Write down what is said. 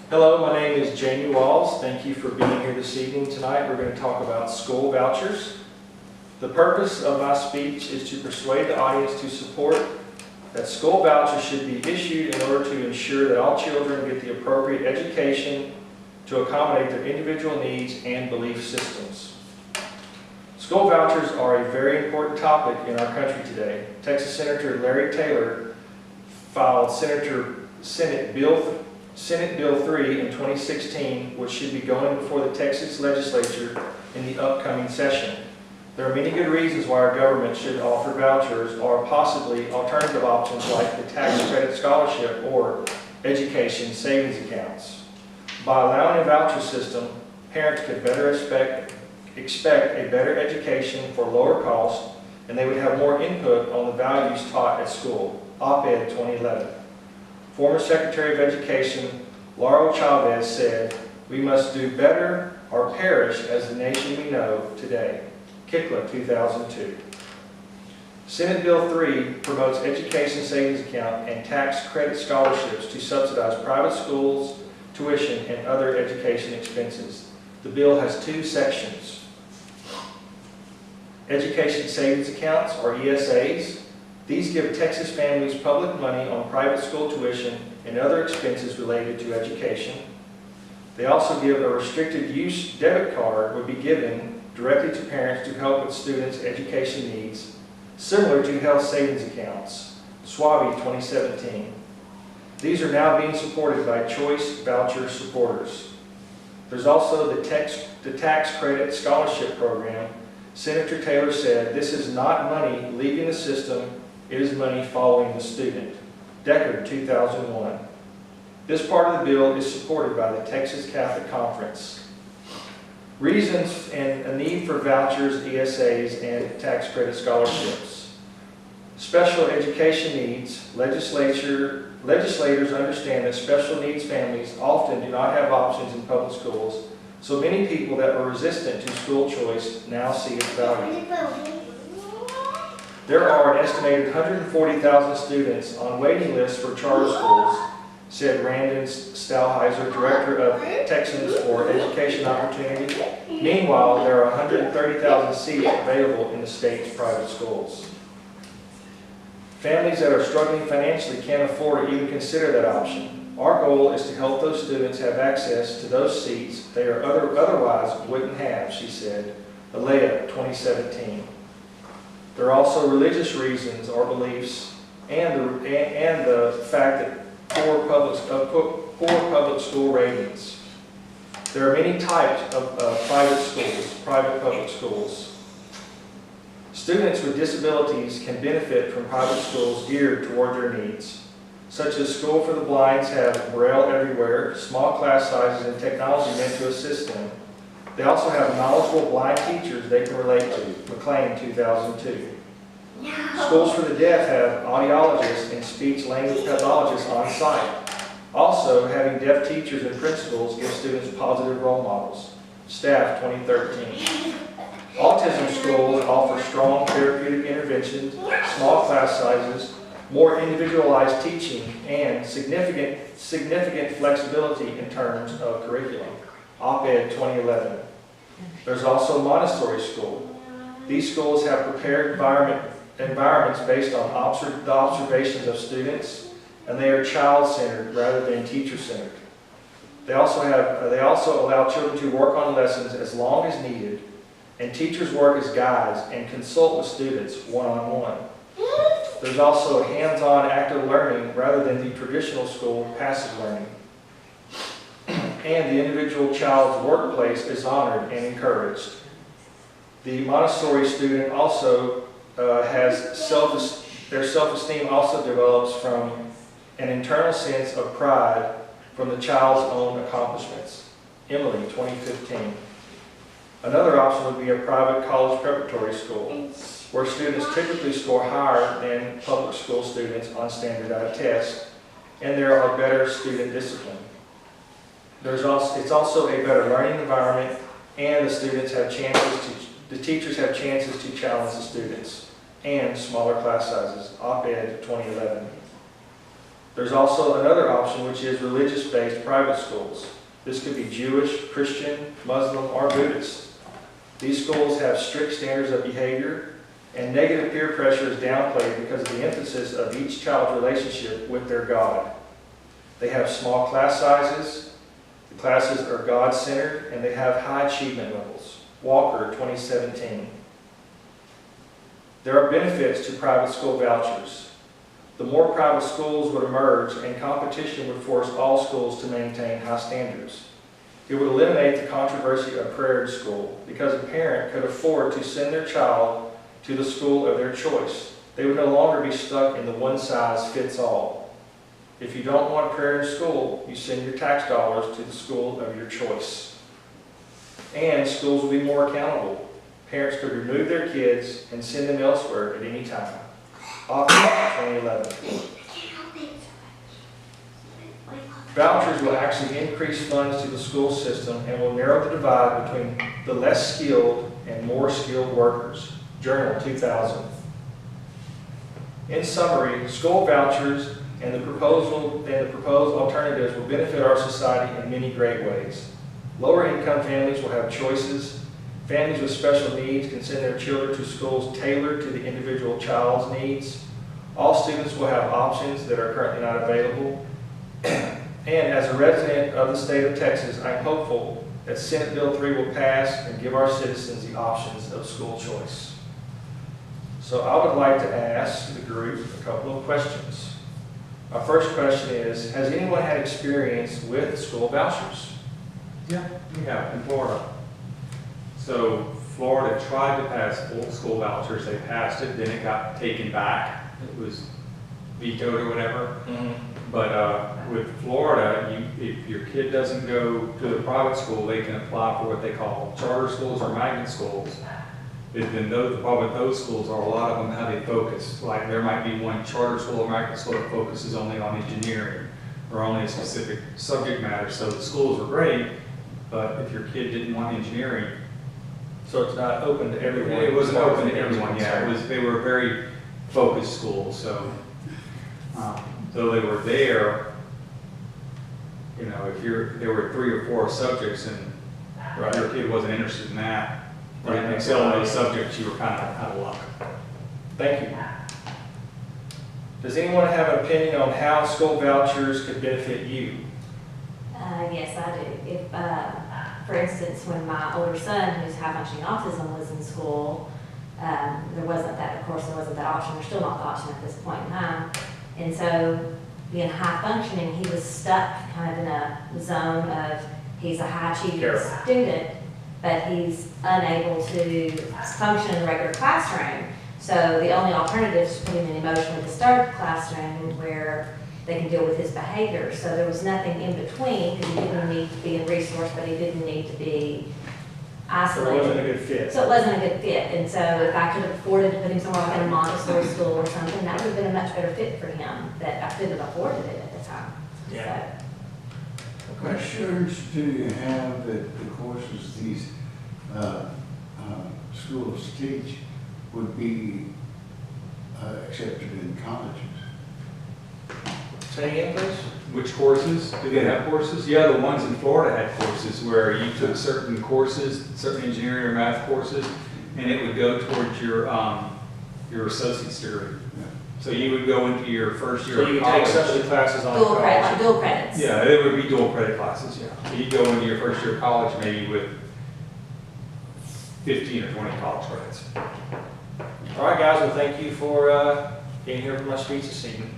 Hello, my name is Jamie Walls. Thank you for being here this evening. Tonight we're going to talk about school vouchers. The purpose of my speech is to persuade the audience to support that school vouchers should be issued in order to ensure that all children get the appropriate education to accommodate their individual needs and belief systems. School vouchers are a very important topic in our country today. Texas Senator Larry Taylor filed Senate Bill 3 in 2016, which should be going before the Texas legislature in the upcoming session. There are many good reasons why our government should offer vouchers or possibly alternative options like the tax credit scholarship or education savings accounts. By allowing a voucher system, parents could better expect a better education for lower cost, and they would have more input on the values taught at school. Op-Ed 2011. Former Secretary of Education Laurel Chavez said, "We must do better or perish as the nation we know today." Kikla 2002. Senate Bill 3 promotes education savings account and tax credit scholarships to subsidize private schools, tuition, and other education expenses. The bill has two sections. Education savings accounts, or ESAs. These give Texas families public money on private school tuition and other expenses related to education. They also give a restricted use debit card would be given directly to parents to help with students' education needs, similar to health savings accounts. Swaby 2017. These are now being supported by Choice Voucher supporters. There's also the tax credit scholarship program. Senator Taylor said, "This is not money leaving the system, it is money following the student." Deckard 2001. This part of the bill is supported by the Texas Catholic Conference. Reasons and a need for vouchers, ESAs, and tax credit scholarships. Special education needs. Legislators understand that special needs families often do not have options in public schools, so many people that were resistant to school choice now see its value. There are an estimated 140,000 students on waiting lists for charter schools, said Randon Stahlheiser, Director of Texans for Education Opportunity. Meanwhile, there are 130,000 seats available in the state's private schools. Families that are struggling financially can't afford to even consider that option. Our goal is to help those students have access to those seats they are otherwise wouldn't have, she said. Alea 2017. There are also religious reasons or beliefs and the fact that poor public school ratings. There are many types of private public schools. Students with disabilities can benefit from private schools geared toward their needs, such as School for the Blind's have Braille everywhere, small class sizes, and technology meant to assist them. They also have knowledgeable blind teachers they can relate to. McLean 2002. Schools for the Deaf have audiologists and speech-language pathologists on site. Also, having deaf teachers and principals gives students positive role models. Staff 2013. Autism schools offer strong therapeutic interventions, small class sizes, more individualized teaching, and significant flexibility in terms of curriculum. Op-Ed 2011. There's also Montessori school. These schools have prepared environments based on the observations of students, and they are child-centered rather than teacher-centered. They also allow children to work on lessons as long as needed, and teachers work as guides and consult with students one-on-one. There's also hands-on active learning rather than the traditional school passive learning. And the individual child's workplace is honored and encouraged. The Montessori student also their self-esteem also develops from an internal sense of pride from the child's own accomplishments. Emily 2015. Another option would be a private college preparatory school, where students typically score higher than public school students on standardized tests, and there are better student discipline. It's also a better learning environment, and the teachers have chances to challenge the students, and smaller class sizes. Op-Ed 2011. There's also another option, which is religious-based private schools. This could be Jewish, Christian, Muslim, or Buddhist. These schools have strict standards of behavior, and negative peer pressure is downplayed because of the emphasis of each child's relationship with their God. They have small class sizes, the classes are God-centered, and they have high achievement levels. Walker, 2017. There are benefits to private school vouchers. The more private schools would emerge, and competition would force all schools to maintain high standards. It would eliminate the controversy of prayer in school because a parent could afford to send their child to the school of their choice. They would no longer be stuck in the one-size-fits-all. If you don't want prayer in school, you send your tax dollars to the school of your choice. And schools will be more accountable. Parents could remove their kids and send them elsewhere at any time. August 2011. Vouchers will actually increase funds to the school system and will narrow the divide between the less skilled and more skilled workers. Journal 2000. In summary, school vouchers and the proposed alternatives will benefit our society in many great ways. Lower income families will have choices. Families with special needs can send their children to schools tailored to the individual child's needs. All students will have options that are currently not available. And as a resident of the state of Texas, I'm hopeful that Senate Bill 3 will pass and give our citizens the options of school choice. So I would like to ask the group a couple of questions. Our first question is, has anyone had experience with school vouchers? Yeah, we have in Florida. So Florida tried to pass full school vouchers. They passed it, then it got taken back. It was vetoed or whatever. But with Florida, if your kid doesn't go to the private school, they can apply for what they call charter schools or magnet schools. Then the problem with those schools are a lot of them how they focus. Like there might be one charter school or magnet school that focuses only on engineering or only a specific subject matter. So the schools are great, but if your kid didn't want engineering, So it's not open to everyone? it wasn't open to everyone. Yeah, they were very focused schools. So though they were there, you know, if there were 3 or 4 subjects and your kid wasn't interested in that, or didn't excel in those subjects, you were kind of out of luck. Thank you. Does anyone have an opinion on how school vouchers could benefit you? Yes, I do. If, for instance, when my older son, who's high functioning autism, was in school, there wasn't that option. There's still not the option at this point in time. And so, being high functioning, he was stuck kind of in a zone of, he's a high achieving student, but he's unable to function in the regular classroom. So the only alternative is to put him in emotionally disturbed classroom where they can deal with his behavior. So there was nothing in between, because he didn't need to be a resource, but he didn't need to be isolated. So it wasn't a good fit. So it wasn't a good fit. And so if I could have afforded to put him somewhere like in a Montessori school or something, that would have been a much better fit for him, that I couldn't have afforded it at the time. Yeah. What assurance do you have that the courses these schools teach would be accepted in colleges? Say again, please? Which courses? Do they have courses? Yeah, the ones in Florida had courses where you took certain courses, certain engineering or math courses, and it would go towards your associate's degree. So you would go into your first year So of you college. take some of the classes on Dual credit, college. like dual credits. Yeah, it would be dual credit classes, yeah. So you go into your first year of college maybe with 15 or 20 college credits. All right, guys, well, thank you for being here for my speech this evening.